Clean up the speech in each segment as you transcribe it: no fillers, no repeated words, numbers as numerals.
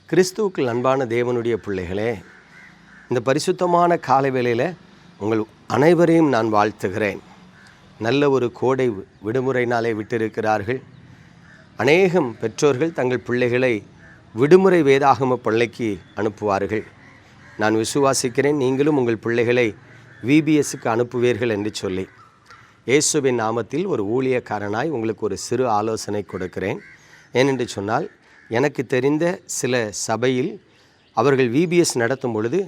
கிறிஸ்துவுக்குள் அன்பான தேவனுடைய பிள்ளைகளே, இந்த பரிசுத்தமான காலை வேளையில் உங்கள் அனைவரையும் நான் வாழ்த்துகிறேன். நல்ல ஒரு கோடை விடுமுறை நாளை விட்டிருக்கிறார்கள். அநேகம் பெற்றோர்கள் தங்கள் பிள்ளைகளை விடுமுறை வேதாகம பள்ளிக்கு அனுப்புவார்கள். நான் விசுவாசிக்கிறேன் நீங்களும் உங்கள் பிள்ளைகளை விபிஎஸ்க்கு அனுப்புவீர்கள் என்று சொல்லி, இயேசுவின் நாமத்தில் ஒரு ஊழியக்காரனாய் உங்களுக்கு ஒரு சிறு ஆலோசனை கொடுக்கிறேன். ஏனென்று சொன்னால், எனக்கு தெரிந்த சில சபையில் அவர்கள் விபிஎஸ் நடத்தும் பொழுது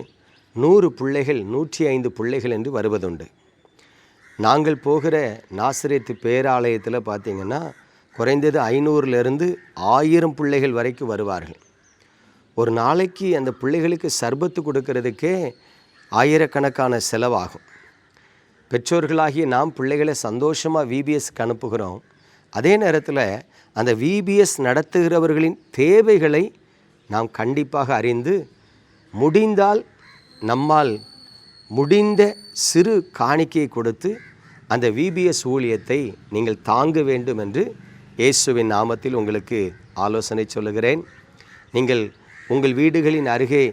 100 பிள்ளைகள் 105 பிள்ளைகள் என்று வருவதுண்டு. நாங்கள் போகிற நாசரேத்து பேராலயத்தில் பார்த்திங்கன்னா குறைந்தது 500லிருந்து 1000 பிள்ளைகள் வரைக்கும் வருவார்கள். ஒரு நாளைக்கு அந்த பிள்ளைகளுக்கு சர்பத்து கொடுக்கறதுக்கே ஆயிரக்கணக்கான செலவாகும். பெற்றோர்களாகிய நாம் பிள்ளைகளை சந்தோஷமாக விபிஎஸ்க்கு அனுப்புகிறோம். அதே நேரத்தில் அந்த விபிஎஸ் நடத்துகிறவர்களின் தேவைகளை நாம் கண்டிப்பாக அறிந்து, முடிந்தால் நம்மால் முடிந்த சிறு காணிக்கையை கொடுத்து அந்த விபிஎஸ் ஊழியத்தை நீங்கள் தாங்க வேண்டும் என்று இயேசுவின் நாமத்தில் உங்களுக்கு ஆலோசனை சொல்லுகிறேன். நீங்கள் உங்கள் வீடுகளின் அருகே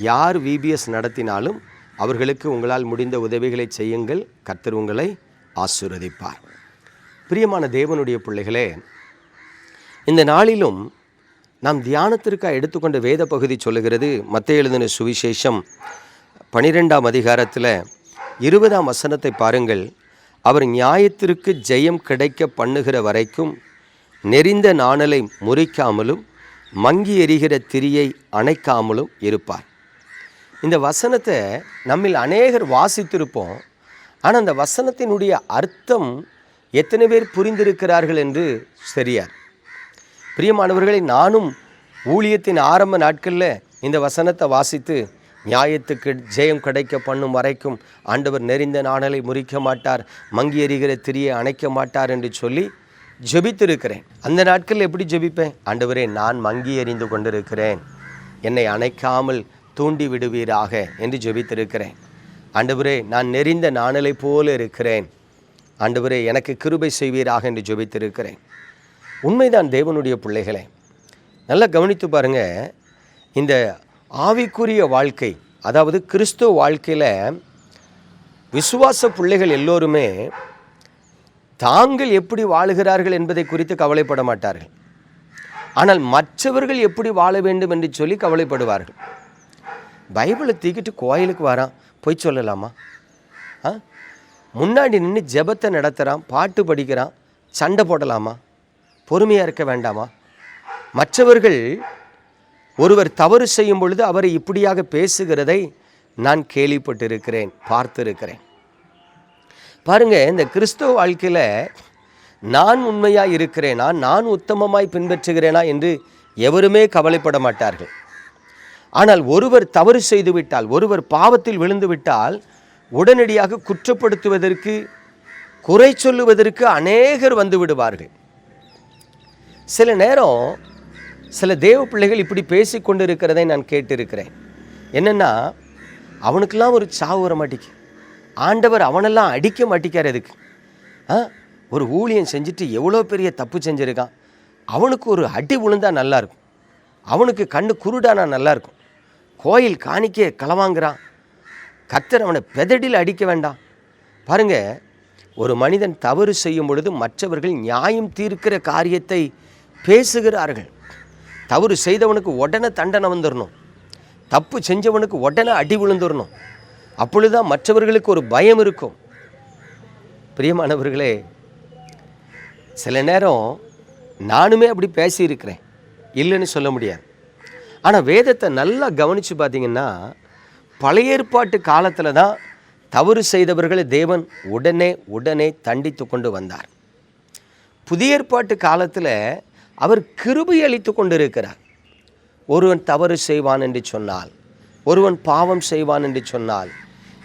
யார் விபிஎஸ் நடத்தினாலும் அவர்களுக்கு உங்களால் முடிந்த உதவிகளை செய்யுங்கள். கர்த்தர் உங்களை ஆசீர்வதிப்பார். பிரியமான தேவனுடைய பிள்ளைகளே, இந்த நாளிலும் நாம் தியானத்திற்காக எடுத்துக்கொண்ட வேத பகுதி சொல்லுகிறது. மத்தேயு எழுதின சுவிசேஷம் 12ஆம் அதிகாரத்தில் 20ஆம் வசனத்தை பாருங்கள். அவர் நியாயத்திற்கு ஜெயம் கிடைக்க பண்ணுகிற வரைக்கும் நெறிந்த நாணலை முறிக்காமலும் மங்கி எரிகிற திரியை அணைக்காமலும் இருப்பார். இந்த வசனத்தை நம்மில் அநேகர் வாசித்திருப்போம். ஆனால் அந்த வசனத்தினுடைய அர்த்தம் எத்தனை பேர் புரிந்திருக்கிறார்கள் என்று தெரியாது. பிரியமானவர்களை, நானும் ஊழியத்தின் ஆரம்ப நாட்களில் இந்த வசனத்தை வாசித்து, நியாயத்துக்கு ஜெயம் கிடைக்க பண்ணும் வரைக்கும் ஆண்டவர் நெறிந்த நாணலை முறிக்க மாட்டார், மங்கி எறிகிற திரியை அணைக்க மாட்டார் என்று சொல்லி ஜெபித்திருக்கிறேன். அந்த நாட்களில் எப்படி ஜெபிப்பேன்? ஆண்டவரே, நான் மங்கி எறிந்து கொண்டிருக்கிறேன், என்னை அணைக்காமல் தூண்டி விடுவீராக என்று ஜெபித்திருக்கிறேன். ஆண்டவரே, நான் நெறிந்த நாணலை போல இருக்கிறேன், ஆண்டவரே எனக்கு கிருபை செய்வீராக என்று ஜெபித்திருக்கிறேன். உண்மைதான் தேவனுடைய பிள்ளைகளே, நல்லா கவனித்து பாருங்கள். இந்த ஆவிக்குரிய வாழ்க்கை, அதாவது கிறிஸ்துவ வாழ்க்கையில் விசுவாச பிள்ளைகள் எல்லோருமே தாங்கள் எப்படி வாழுகிறார்கள் என்பதை குறித்து கவலைப்பட மாட்டார்கள். ஆனால் மற்றவர்கள் எப்படி வாழ வேண்டும் என்று சொல்லி கவலைப்படுவார்கள். பைபிளை தூக்கிட்டு கோயிலுக்கு வரான், போய் சொல்லலாமா? முன்னாடி நின்று ஜெபத்தை நடத்துகிறான், பாட்டு படிக்கிறான், சண்டை போடலாமா? பொறுமையாக இருக்க வேண்டாமா? மற்றவர்கள் ஒருவர் தவறு செய்யும் பொழுது அவரை இப்படியாக பேசுகிறதை நான் கேள்விப்பட்டிருக்கிறேன், பார்த்திருக்கிறேன். பாருங்கள், இந்த கிறிஸ்தவ வாழ்க்கையில் நான் உண்மையாக இருக்கிறேனா, நான் உத்தமமாய் பின்பற்றுகிறேனா என்று எவருமே கவலைப்பட மாட்டார்கள். ஆனால் ஒருவர் தவறு செய்து விட்டால், ஒருவர் பாவத்தில் விழுந்து விட்டால் உடனடியாக குற்றப்படுத்துவதற்கு, குறை சொல்லுவதற்கு அநேகர் வந்து விடுவார்கள். சில நேரம் சில தேவ பிள்ளைகள் இப்படி பேசி கொண்டு இருக்கிறதை நான் கேட்டிருக்கிறேன். என்னென்னா, அவனுக்கெல்லாம் ஒரு சாவு வர மாட்டேக்கு, ஆண்டவர் அவனெல்லாம் அடிக்க மாட்டேக்கார். எதுக்கு? ஒரு ஊழியம் செஞ்சுட்டு எவ்வளோ பெரிய தப்பு செஞ்சுருக்கான், அவனுக்கு ஒரு அடி விழுந்தா நல்லாயிருக்கும், அவனுக்கு கண்ணு குருடானா நல்லாயிருக்கும், கோயில் காணிக்க களவாங்கிறான், கர்த்தர் அவனை பெதடியில் அடிக்க வேண்டாம். பாருங்கள், ஒரு மனிதன் தவறு செய்யும் பொழுது மற்றவர்கள் நியாயம் தீர்க்கிற காரியத்தை பேசுகிறார்கள். தவறு செய்தவனுக்கு உடனே தண்டனை வந்துடணும், தப்பு செஞ்சவனுக்கு உடனே அடி விழுந்துடணும். அப்பொழுதுதான் மற்றவர்களுக்கு ஒரு பயம் இருக்கும். பிரியமானவர்களே, சில நேரம் நானுமே அப்படி பேசியிருக்கிறேன், இல்லைன்னு சொல்ல முடியாது. ஆனால் வேதத்தை நல்லா கவனித்து பார்த்தீங்கன்னா, பழைய ஏற்பாட்டு காலத்தில் தான் தவறு செய்தவர்களை தேவன் உடனே தண்டித்து கொண்டு வந்தார். புதிய ஏற்பாட்டு காலத்தில் அவர் கிருபை அளித்து கொண்டு இருக்கிறார். ஒருவன் தவறு செய்வான் என்று சொன்னால், ஒருவன் பாவம் செய்வான் என்று சொன்னால்,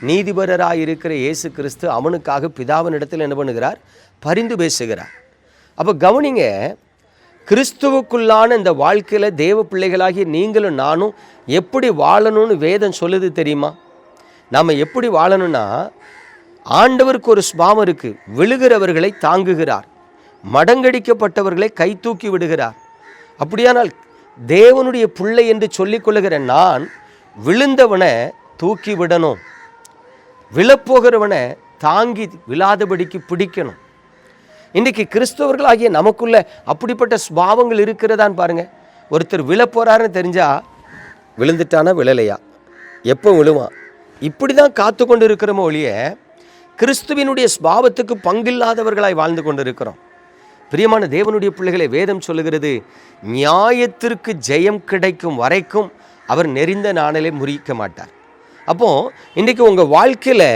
நீதிபரராக இருக்கிற இயேசு கிறிஸ்து அவனுக்காக பிதாவினிடத்தில் என்ன பண்ணுகிறார்? பரிந்து பேசுகிறார். அப்போ கவனிங்க, கிறிஸ்துவுக்குள்ளான இந்த வாழ்க்கையில் தேவ பிள்ளைகளாகி நீங்களும் நானும் எப்படி வாழணும்னு வேதம் சொல்லுது தெரியுமா? நாம் எப்படி வாழணும்னா, ஆண்டவருக்கு ஒரு சுபாவம் இருக்குது, விழுகிறவர்களை தாங்குகிறார், மடங்கடிக்கப்பட்டவர்களை கை தூக்கி விடுகிறார். அப்படியானால் தேவனுடைய பிள்ளை என்று சொல்லிக் கொள்ளுகிற நான் விழுந்தவனை தூக்கி விடணும், விழப்போகிறவனை தாங்கி விழாதபடிக்கு பிடிக்கணும். இன்றைக்கு கிறிஸ்தவர்களாகிய நமக்குள்ள அப்படிப்பட்ட சுபாவங்கள் இருக்கிறதான்னு பாருங்கள். ஒருத்தர் விழப்போறாருன்னு தெரிஞ்சா விழுந்துட்டானா விழலையா, எப்போ விழுவான், இப்படி தான் காத்து கொண்டு இருக்கிறோமோ ஒழிய கிறிஸ்துவினுடைய சுபாவத்துக்கு பங்கில்லாதவர்களாய் வாழ்ந்து கொண்டு இருக்கிறோம். பிரியமான தேவனுடைய பிள்ளைகளை, வேதம் சொல்லுகிறது, நியாயத்திற்கு ஜெயம் கிடைக்கும் வரைக்கும் அவர் நெறிந்த நாணலை முறிக்க மாட்டார். அப்போது இன்றைக்கி உங்கள் வாழ்க்கையில்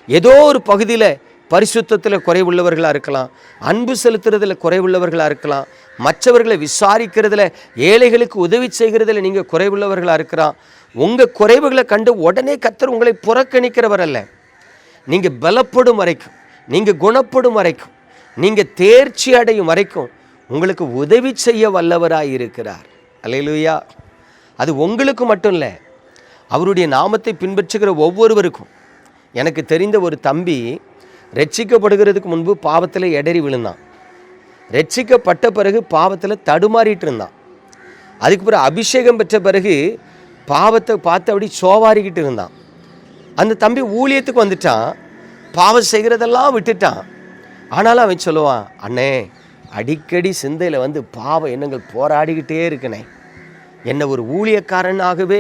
ஏதோ ஒரு பகுதியில் பரிசுத்தத்தில் குறைவுள்ளவர்களாக இருக்கலாம், அன்பு செலுத்துறதில் குறைவுள்ளவர்களாக இருக்கலாம், மற்றவர்களை விசாரிக்கிறதுல, ஏழைகளுக்கு உதவி செய்கிறதுல நீங்கள் குறைவுள்ளவர்களாக இருக்கலாம். உங்கள் குறைவுகளை கண்டு உடனே கர்த்தர் உங்களை புறக்கணிக்கிறவர் அல்ல. நீங்கள் பலப்படும் வரைக்கும், நீங்கள் குணப்படும் வரைக்கும், நீங்கள் தேர்ச்சி அடையும் வரைக்கும் உங்களுக்கு உதவி செய்ய வல்லவராக இருக்கிறார். அல்லேலூயா. அது உங்களுக்கு மட்டும் இல்லை, அவருடைய நாமத்தை பின்பற்றுகிற ஒவ்வொருவருக்கும். எனக்கு தெரிந்த ஒரு தம்பி ரட்சிக்கப்படுகிறதுக்கு முன்பு பாவத்தில் இடறி விழுந்தான். ரட்சிக்கப்பட்ட பிறகு பாவத்தில் தடுமாறிட்டு இருந்தான். அதுக்கு பிறகு அபிஷேகம் பெற்ற பிறகு பாவத்தை பார்த்து அப்படி சோவாரிக்கிட்டு இருந்தான். அந்த தம்பி ஊழியத்துக்கு வந்துட்டான், பாவம் செய்கிறதெல்லாம் விட்டுட்டான். ஆனாலும் அவன் சொல்லுவான், அண்ணே அடிக்கடி சிந்தையில் வந்து பாவ எண்ணங்கள் போராடிக்கிட்டே இருக்கனே, என்னை ஒரு ஊழியக்காரனாகவே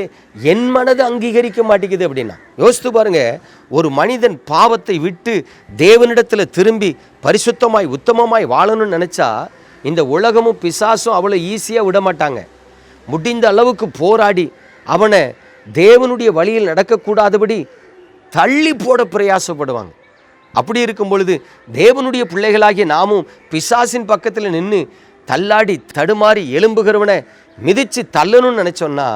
என் மனது அங்கீகரிக்க மாட்டேங்குது அப்படின்னா. யோசித்து பாருங்க, ஒரு மனிதன் பாவத்தை விட்டு தேவனிடத்தில் திரும்பி பரிசுத்தமாய் உத்தமமாய் வாழணும்னு நினச்சா இந்த உலகமும் பிசாசும் அவ்வளோ ஈஸியாக விட மாட்டாங்க. முடிந்த அளவுக்கு போராடி அவனை தேவனுடைய வழியில் நடக்கக்கூடாதபடி தள்ளி போட பிரயாசப்படுவாங்க. அப்படி இருக்கும் பொழுது தேவனுடைய பிள்ளைகளாகிய நாமும் பிசாசின் பக்கத்தில் நின்று தள்ளாடி தடுமாறி எழும்புகிறவனை மிதித்து தள்ளணும்னு நினச்சோன்னா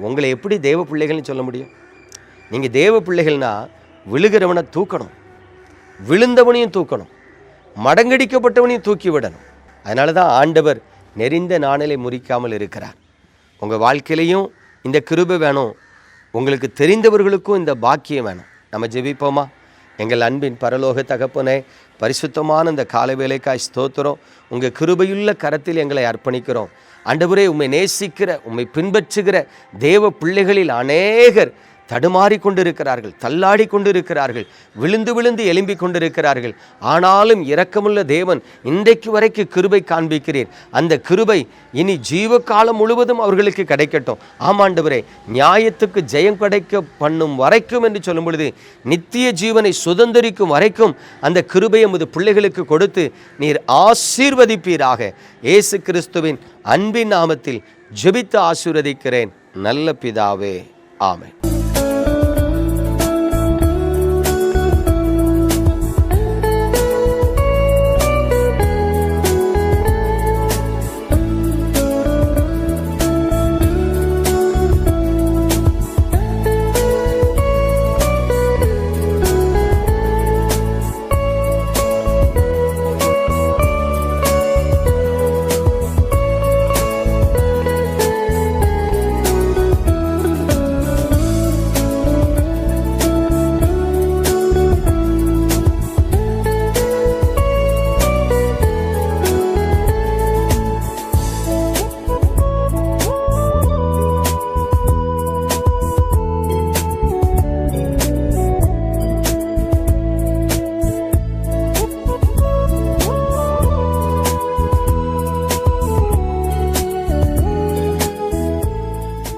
உங்களை எப்படி தேவ பிள்ளைகள்னு சொல்ல முடியும்? நீங்கள் தேவ பிள்ளைகள்னா விழுகிறவனை தூக்கணும், விழுந்தவனையும் தூக்கணும், மடங்கடிக்கப்பட்டவனையும் தூக்கி விடணும். அதனால தான் ஆண்டவர் நெறிந்த நாணலை முறிக்காமல் இருக்கிறார். உங்கள் வாழ்க்கையிலையும் இந்த கிருபை வேணும், உங்களுக்கு தெரிந்தவர்களுக்கும் இந்த பாக்கியம் வேணும். நம்ம ஜெபிப்போமா? எங்கள் அன்பின் பரலோக தகப்பனே, பரிசுத்தமான இந்த காலவேளைக்காய் ஸ்தோத்திரம். உங்கள் கிருபையுள்ள கரத்தில் எங்களை அர்ப்பணிக்கிறோம். ஆண்டவரே, உம்மை நேசிக்கிற, உம்மை பின்பற்றுகிற தேவ பிள்ளைகளில் அநேகர் தடுமாறி கொண்டிருக்கிறார்கள், தள்ளாடி கொண்டிருக்கிறார்கள், விழுந்து விழுந்து எழும்பி கொண்டிருக்கிறார்கள். ஆனாலும் இரக்கமுள்ள தேவன் இன்றைக்கு வரைக்கும் கிருபை காண்பிக்கிறீர். அந்த கிருபை இனி ஜீவகாலம் முழுவதும் அவர்களுக்கு கிடைக்கட்டும். ஆமாண்டவரே, நியாயத்துக்கு ஜெயம் கிடைக்க பண்ணும் வரைக்கும் என்று சொல்லும் பொழுது நித்திய ஜீவனை சுதந்திரிக்கும் வரைக்கும் அந்த கிருபை எமது பிள்ளைகளுக்கு கொடுத்து நீர் ஆசீர்வதிப்பீராக. இயேசு கிறிஸ்துவின் அன்பின் நாமத்தில் ஜெபித்து ஆசீர்வதிக்கிறேன் நல்ல பிதாவே, ஆமென்.